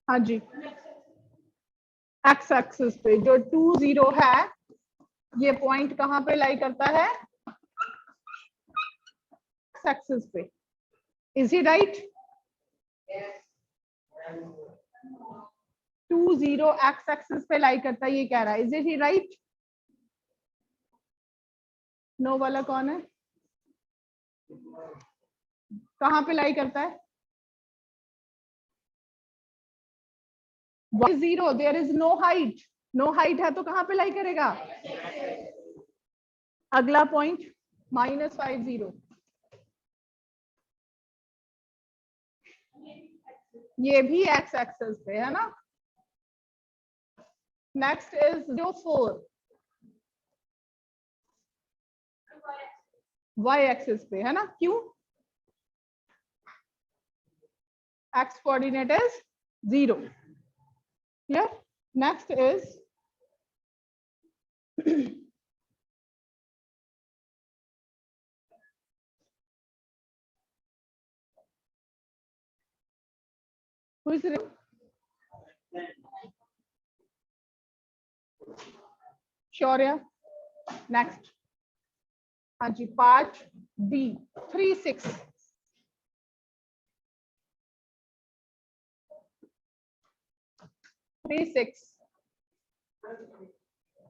हाँ जी, x axis पे जो 2 0 है, ये पॉइंट कहाँ पे लाई करता है? एक्स एक्सिस पे। Is he right? 2 0 X axis पे लाई करता है, ये कह रहा है। Is it he right? No वाला कौन है? कहाँ पे लाई करता है? 0, there is no height. No height है तो कहाँ पे लाई करेगा? अगला पॉइंट -5 0, ये भी एक्स एक्सिस पे है ना। नेक्स्ट इज जो 4, वाई एक्सिस पे है ना। क्यों? X coordinate is 0। Clear? Next is Shaurya. Next, हाँ जी, पार्ट बी 3 6।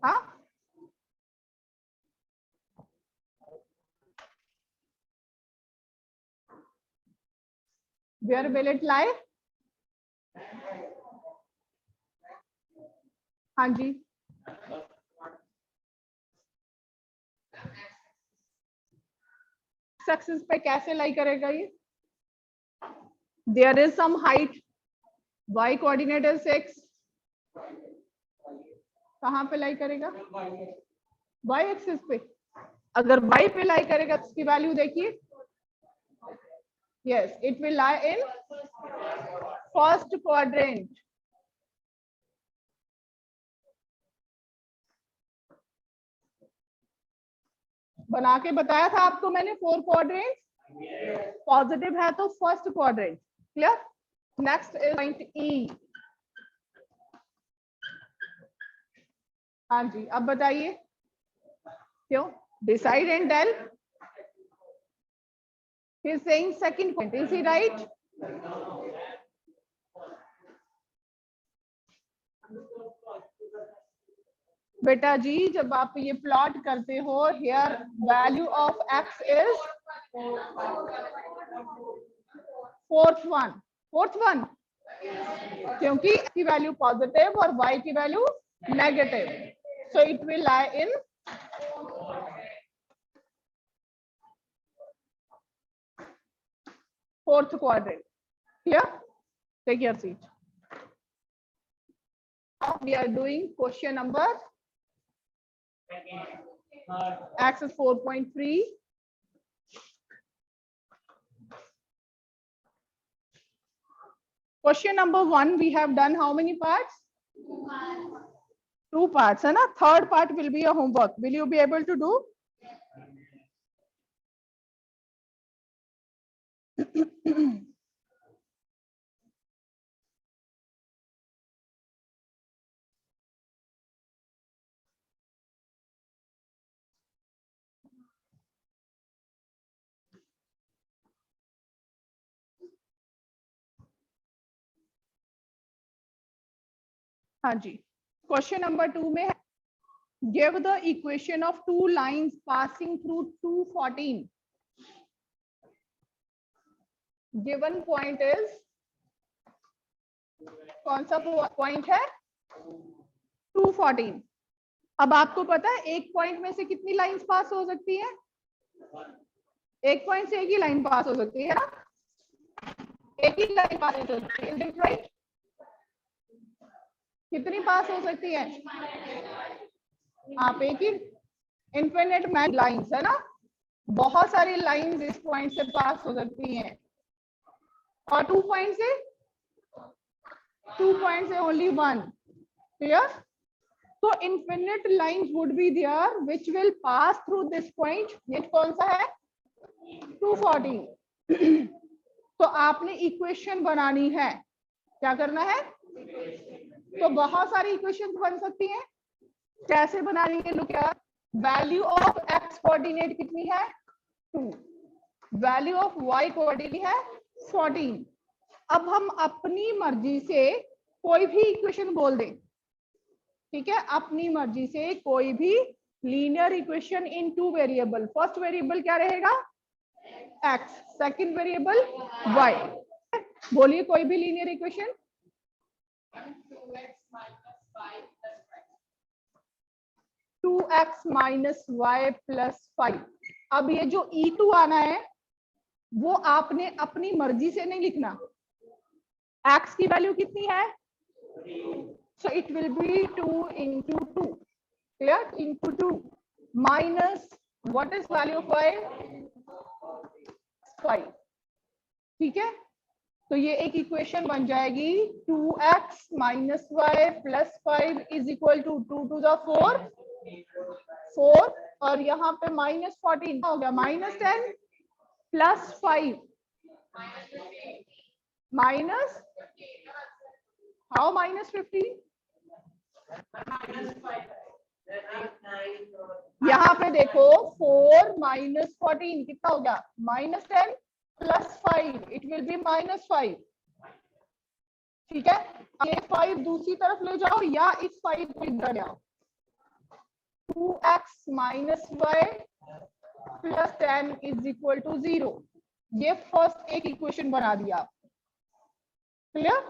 हाँ, वेयर विल इट लाई? हाँ जी, एक्सिस पे कैसे लाई करेगा ये? There is some height, y coordinate is 6, कहाँ पे लाई करेगा? y एक्सिस पे। अगर y पे लाई करेगा तो इसकी वैल्यू देखिए, yes it will lie in first quadrant. बना के बताया था आपको मैंने 4 क्वाड्रेंट। पॉजिटिव है तो first quadrant. Clear? Next is point E. हाँ जी, अब बताइए क्यों? Decide and tell. He is saying second point, is he right? बेटा जी, जब आप ये प्लॉट करते हो, here value of X is fourth one, क्योंकि x की वैल्यू पॉजिटिव और y की value negative, so it will lie in fourth quadrant. Clear? Take your seat. We are doing question number x is 4.3. Question number 1 we have done how many parts? 2 parts है ना. Third part will be a homework. Will you be able to do? हाँ जी, question number 2 में है, give the equation of two lines passing through 214. Given point is, कौन सा point है? 214. अब आपको पता है एक पॉइंट में से कितनी लाइंस पास हो सकती है? एक पॉइंट से एक ही लाइन पास हो सकती है ना, एक ही लाइन पास हो सकती है, राइट? कितनी पास हो सकती है? आप एक ही इनफिनिट मैच लाइंस है ना, बहुत सारी लाइंस इस पॉइंट से पास हो सकती हैं, और 2 पॉइंट से only 1. Clear? So infinite lines would be there which will pass through this point. ये कौन सा है? 214. तो आपने इक्वेशन बनानी है, क्या करना है? तो बहुत सारी इक्वेशन बन सकती हैं। कैसे बनाएंगे? लुक यार, वैल्यू ऑफ एक्स कोऑर्डिनेट कितनी है? 2। वैल्यू ऑफ वाई कोऑर्डिनेट है 14। अब हम अपनी मर्जी से कोई भी इक्वेशन बोल दें, ठीक है? अपनी मर्जी से कोई भी linear equation in 2 variable. First variable क्या रहेगा? x, second variable y। बोलिए कोई भी linear equation. 2x minus Y plus 5। अब ये जो e2 आना है वो आपने अपनी मर्जी से नहीं लिखना। x की वैल्यू कितनी है? So it will be 2 into 2, clear? Into 2 minus what is value of y? 5. ठीक है, तो ये एक इक्वेशन बन जाएगी 2x minus Y plus 5 is equal to 2 to the 4 और यहाँ पे माइनस 14 हो गया, minus 10 plus 5 minus, how minus 15? यहाँ पे देखो 4 माइनस 14 कितना हो गया? Minus 10 plus 5, it will be minus 5। ठीक है, ये 5 दूसरी तरफ ले जाओ या इस 5 को इधर आओ। 2x minus Y plus 10 is equal to 0। ये फर्स्ट एक इक्वेशन बना दिया। क्लियर?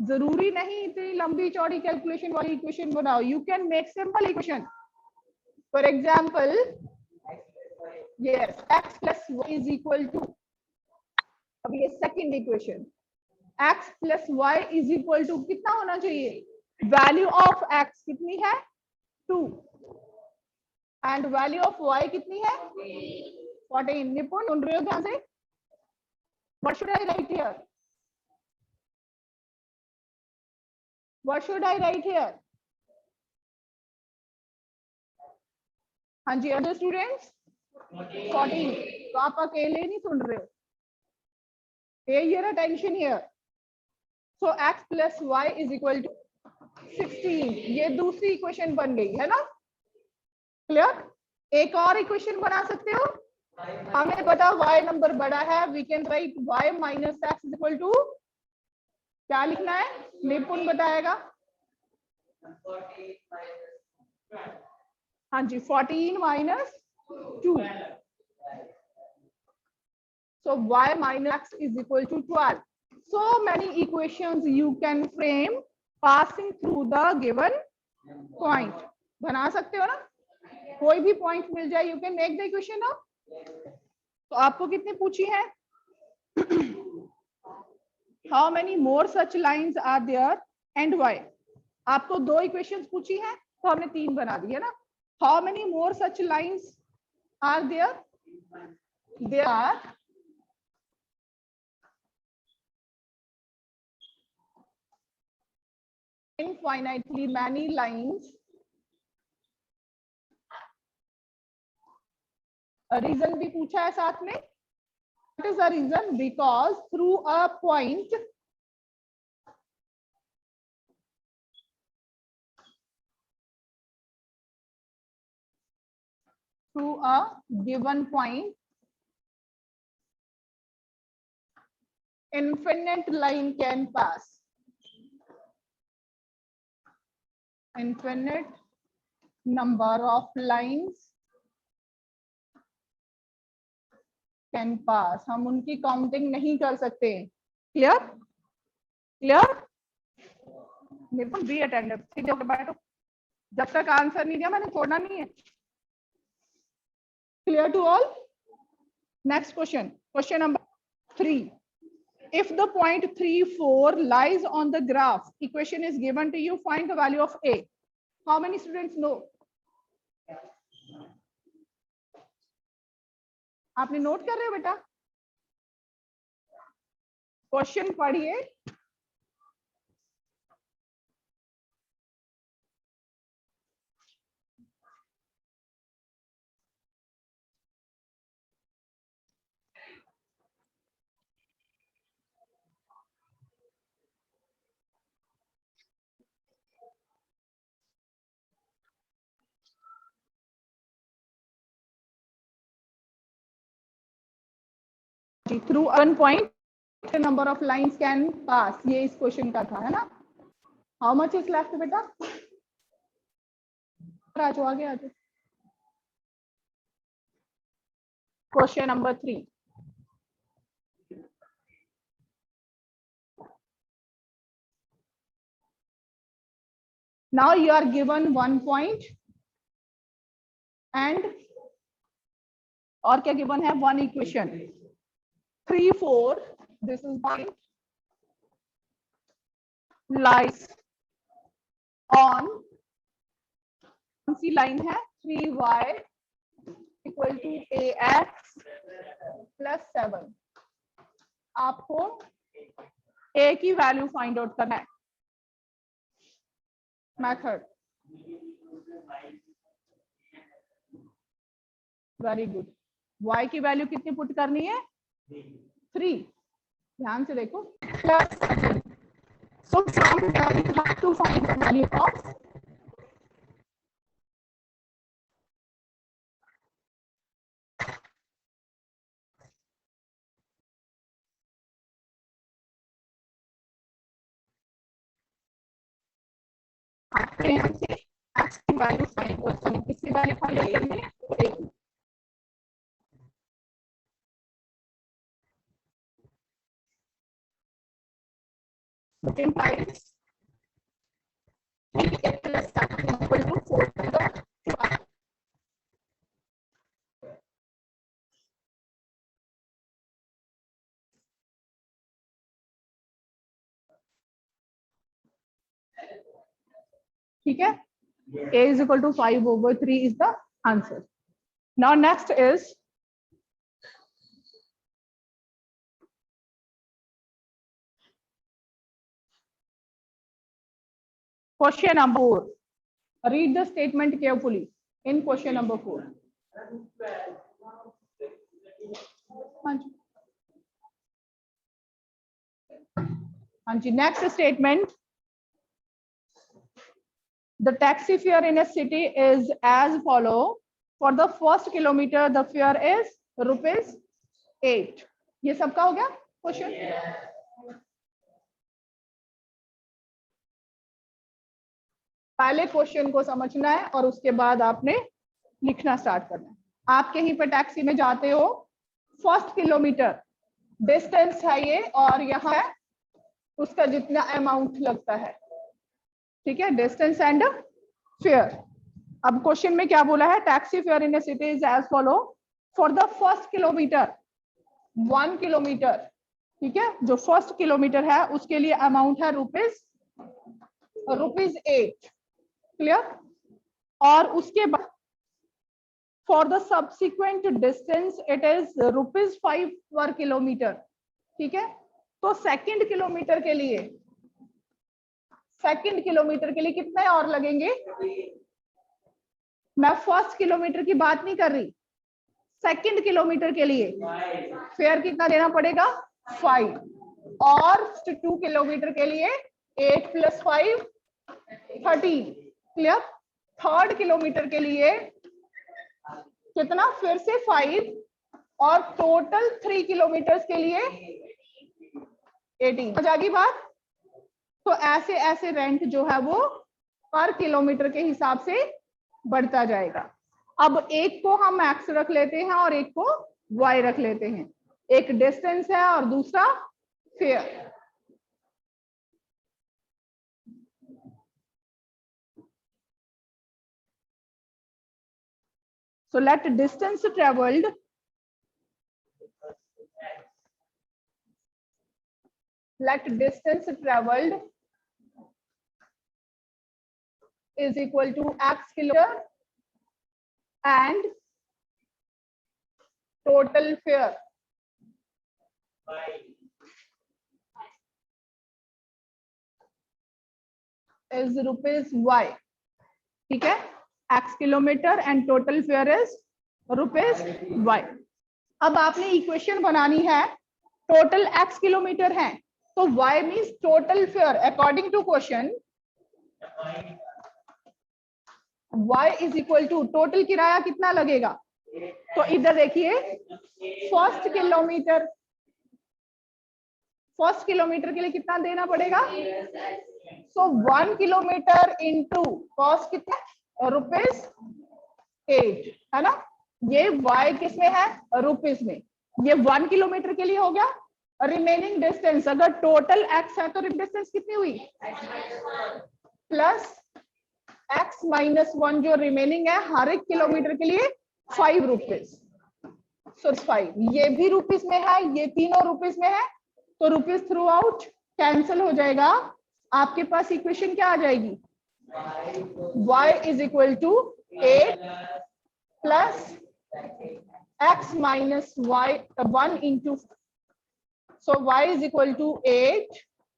जरूरी नहीं इतनी लंबी चौड़ी कैलकुलेशन वाली इक्वेशन बनाओ, you can make simple equation. For example yes, x plus Y is equal to, अब ये second equation, x plus Y is equal to कितना होना चाहिए? वैल्यू ऑफ x कितनी है? 2 एंड वैल्यू ऑफ y कितनी है? 14। निपुण सुन रहे हो ध्यान से? What should I right here? What should I write here? हाँ जी, अदर स्टूडेंट्स 14। तो आप अकेले नहीं सुन रहे हो, pay your attention here. So x plus y is equal to 16। ये दूसरी इक्वेशन बन गई है ना? क्लियर? एक और इक्वेशन बना सकते हो। हमें पता y नंबर बड़ा है, we can write y minus X is equal to, क्या लिखना है? निपुण बताएगा। हाँ जी, 14 minus 2। So y minus x is equal to 12. So many equations you can frame passing through the given point. बना सकते हो ना? कोई भी पॉइंट मिल जाए, you can make the equation now. तो आपको कितने पूछी है? How many more such lines are there and why? आपको 2 इक्वेशंस पूछी है तो हमने 3 बना दी है ना? How many more such lines are there? There are infinitely many lines. Reason भी पूछा है साथ में। What is the reason? Because through a point through a given point infinite line can pass. Infinite number of lines can pass. हम उनकी counting नहीं कर सकते। क्लियर? क्लियर? निपुण बी अटेंडेंट, सीधे होकर बैठो, जब तक आंसर नहीं दिया मैंने छोड़ना नहीं है। Clear to all? Next question, question number 3. If the point 3, 4 lies on the graph, equation is given to you, find the value of a. How many students know? आपने नोट कर रहे हो बेटा? क्वेश्चन पढ़िए। Through 1 point number of lines can pass, ये इस question का था, है ना। हाउ मच इज लेफ्ट बेटा, आ जाओ आगे आ जाओ। Question number 3, now you are given 1 point and और क्या गिवन है, 1 equation, 3 4 this is point lies on, कौन सी लाइन है, 3y equal to ax plus 7। आपको a की वैल्यू फाइंड आउट करना है। Method, very good. y की वैल्यू कितनी पुट करनी है, 3, ध्यान से देखो, plus 7। So from there you have to find the value of आपके यहाँ से x की वैल्यू फाइंड करनी है, किसकी वैल्यू फाइंड करनी है, implies 3a plus 7 equal to 4 to the 5. ठीक है, a is equal to 5 over 3 is the answer. Now next is question number 4. Read the statement carefully in question number 4. Next statement, the taxi fare in a city is as follow. For the first kilometer the fare is ₹8. ये सबका हो गया question. पहले question को समझना है और उसके बाद आपने लिखना स्टार्ट करना है। आप कहीं पर टैक्सी में जाते हो, फर्स्ट किलोमीटर डिस्टेंस है ये, और यहाँ है उसका जितना अमाउंट लगता है, ठीक है, डिस्टेंस एंड फेयर। अब क्वेश्चन में क्या बोला है, taxi fare in a city is as follow. For the first kilometre 1 kilometre, ठीक है, जो फर्स्ट किलोमीटर है उसके लिए अमाउंट है ₹8, क्लियर। और उसके बाद for the subsequent distance it is ₹5 पर किलोमीटर, ठीक है। तो सेकंड किलोमीटर के लिए कितने और लगेंगे, मैं फर्स्ट किलोमीटर की बात नहीं कर रही, सेकंड किलोमीटर के लिए फेयर कितना देना पड़ेगा, 5, और 2 किलोमीटर के लिए 8 + 5 13, क्लियर। थर्ड किलोमीटर के लिए कितना, फिर से 5, और टोटल 3 किलोमीटर के लिए 18। समझ आ गई बात। तो ऐसे ऐसे रेंट जो है वो पर किलोमीटर के हिसाब से बढ़ता जाएगा। अब एक को हम एक्स रख लेते हैं और एक को वाई रख लेते हैं, एक डिस्टेंस है और दूसरा fair. So let distance traveled is equal to x kilometer and total fare is ₹y, ठीक है, x kilometre and total fair is ₹y। अब आपने इक्वेशन बनानी है, टोटल x किलोमीटर है तो y means total fare. According to question y is equal to total किराया कितना लगेगा, तो इधर देखिए फर्स्ट किलोमीटर फर्स्ट किलोमीटर के लिए कितना देना पड़ेगा? सो 1 किलोमीटर इंटू कॉस्ट कितना? ₹8 है ना। ये y किस में है? रुपीस में। ये 1 किलोमीटर के लिए हो गया। रिमेनिंग डिस्टेंस अगर टोटल x है तो डिस्टेंस कितनी हुई? प्लस x माइनस 1 जो रिमेनिंग है हर एक किलोमीटर के लिए 5 रुपीज। सो 5 ये भी रुपीस में है, ये तीनों रुपीस में है, तो रुपीस थ्रू आउट कैंसिल हो जाएगा। आपके पास इक्वेशन क्या आ जाएगी? y is equal to 8 plus x minus y 1 into, so y is equal to 8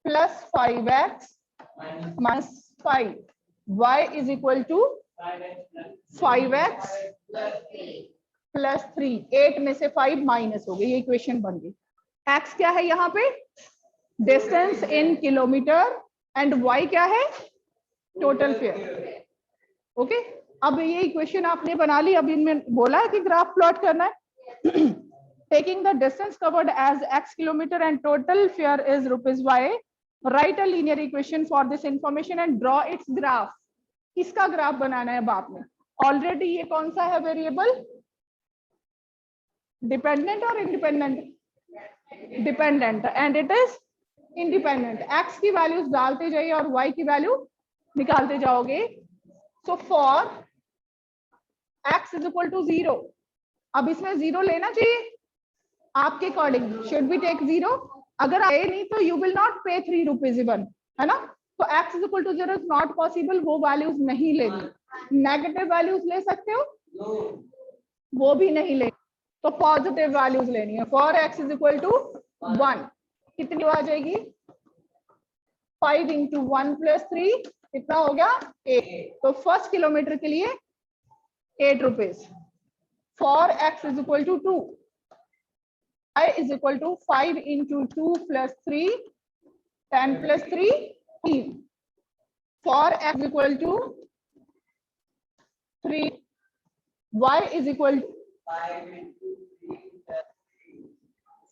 plus 5x minus 5. y is equal to 5x plus 3. 8 में से 5 माइनस हो गई, ये इक्वेशन बन गई। x क्या है यहाँ पे? Distance in kilometre and y क्या है? Total fair. ओके, अब ये इक्वेशन आपने बना ली। अब इनमें बोला है कि ग्राफ प्लॉट करना है। Taking the distance covered as x kilometer and total fare is ₹y. Write a linear equation for this information and draw its graph. इसका ग्राफ बनाना है अब आपने। ऑलरेडी ये कौन सा है वेरिएबल? डिपेंडेंट और independent? Dependent, and it is independent. x की वैल्यूज डालते जाइए और y की वैल्यू निकालते जाओगे। So for x is equal to 0, अब इसमें 0 लेना चाहिए आपके अकॉर्डिंग। Should be take 0? अगर आए नहीं तो यू विल नॉट पे 3 रुपीज इवन, है ना। तो x is equal to 0 is not possible, वो वैल्यूज नहीं लेनी। नेगेटिव वैल्यूज ले सकते हो? वो भी नहीं ले, तो पॉजिटिव वैल्यूज लेनी है। For x is equal to 1 कितनी आ जाएगी? 5 इंटू 1 प्लस 3 कितना हो गया? 8। तो फर्स्ट किलोमीटर के लिए 8 rupees. For x is equal to 2, y is equal to 5 into 2 plus 3, 10 plus 3, 15. For x is equal to 3, y is equal to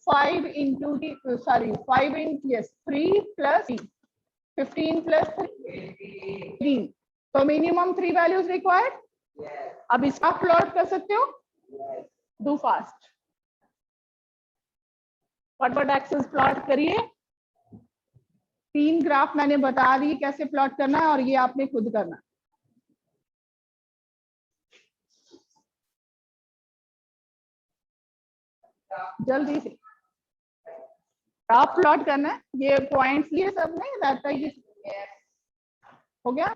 5 into 3 plus 3, 15 plus 3, तो minimum 3 values required. अब इसका plot कर सकते हो? Do fast, फटाफट access plot करिए। 3 graph मैंने बता दी कैसे प्लॉट करना है और ये आपने खुद करना है। जल्दी से ग्राफ प्लॉट करना है। ये पॉइंट्स लिए सबने रहता है कि हो गया।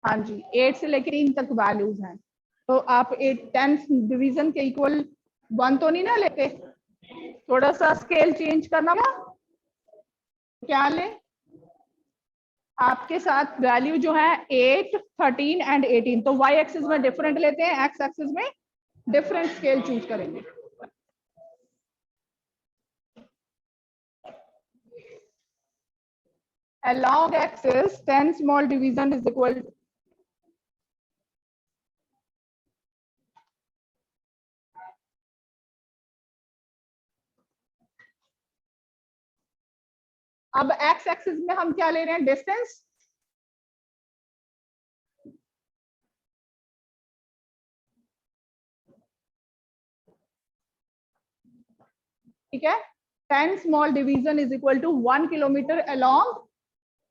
हाँ जी, 8 से लेकर 3 तक वैल्यूज हैं। तो आप 10 डिवीजन के इक्वल 1 तो नहीं ना लेते, थोड़ा सा स्केल चेंज करना ना। क्या ले? आपके साथ वैल्यू जो है 8, 13 एंड 18, तो y एक्सिस में डिफरेंट लेते हैं, x एक्सिस में डिफरेंट स्केल चूज करेंगे। Along axis 10 small division is equal to अब x एक्सिस में हम क्या ले रहे हैं? डिस्टेंस। ठीक है, 10 small division is equal to 1 kilometre along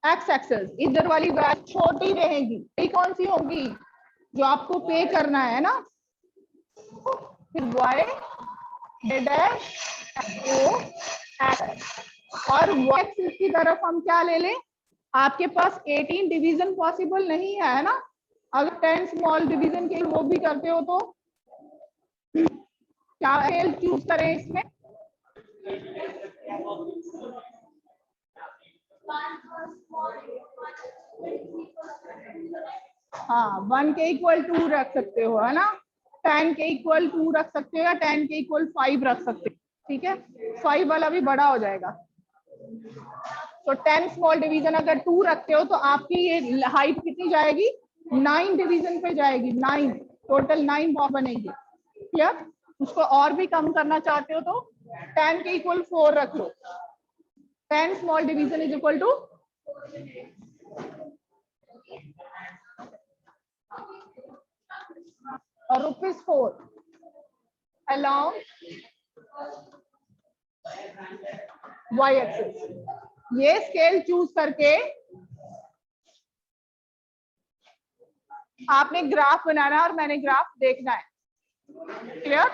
x axis. इधर वाली वैल्यू छोटी रहेगी, ये कौन सी होगी? जो आपको पे करना है ना। फिर y डैश o x, और y एक्सिस की तरफ हम क्या ले लें? आपके पास 18 डिवीजन पॉसिबल नहीं है ना। अगर 10 स्मॉल डिवीजन के वो भी करते हो तो क्या स्केल चूज करें इसमें? हाँ, 1 के इक्वल 2 रख सकते हो, है ना। 10 के इक्वल 2 रख सकते हो या 10 के इक्वल 5 रख सकते हो। ठीक है, 5 वाला भी बड़ा हो जाएगा। तो 10 स्मॉल डिवीजन अगर 2 रखते हो तो आपकी ये हाइट कितनी जाएगी, 9 डिवीजन पे जाएगी, 9 टोटल 9 बॉक्स बनेगी। क्लियर? उसको और भी कम करना चाहते हो तो 10 के इक्वल 4 रख लो। 10 small division is equal to ₹4 along y axis. ये स्केल चूज करके आपने ग्राफ बनाना है और मैंने ग्राफ देखना है। क्लियर?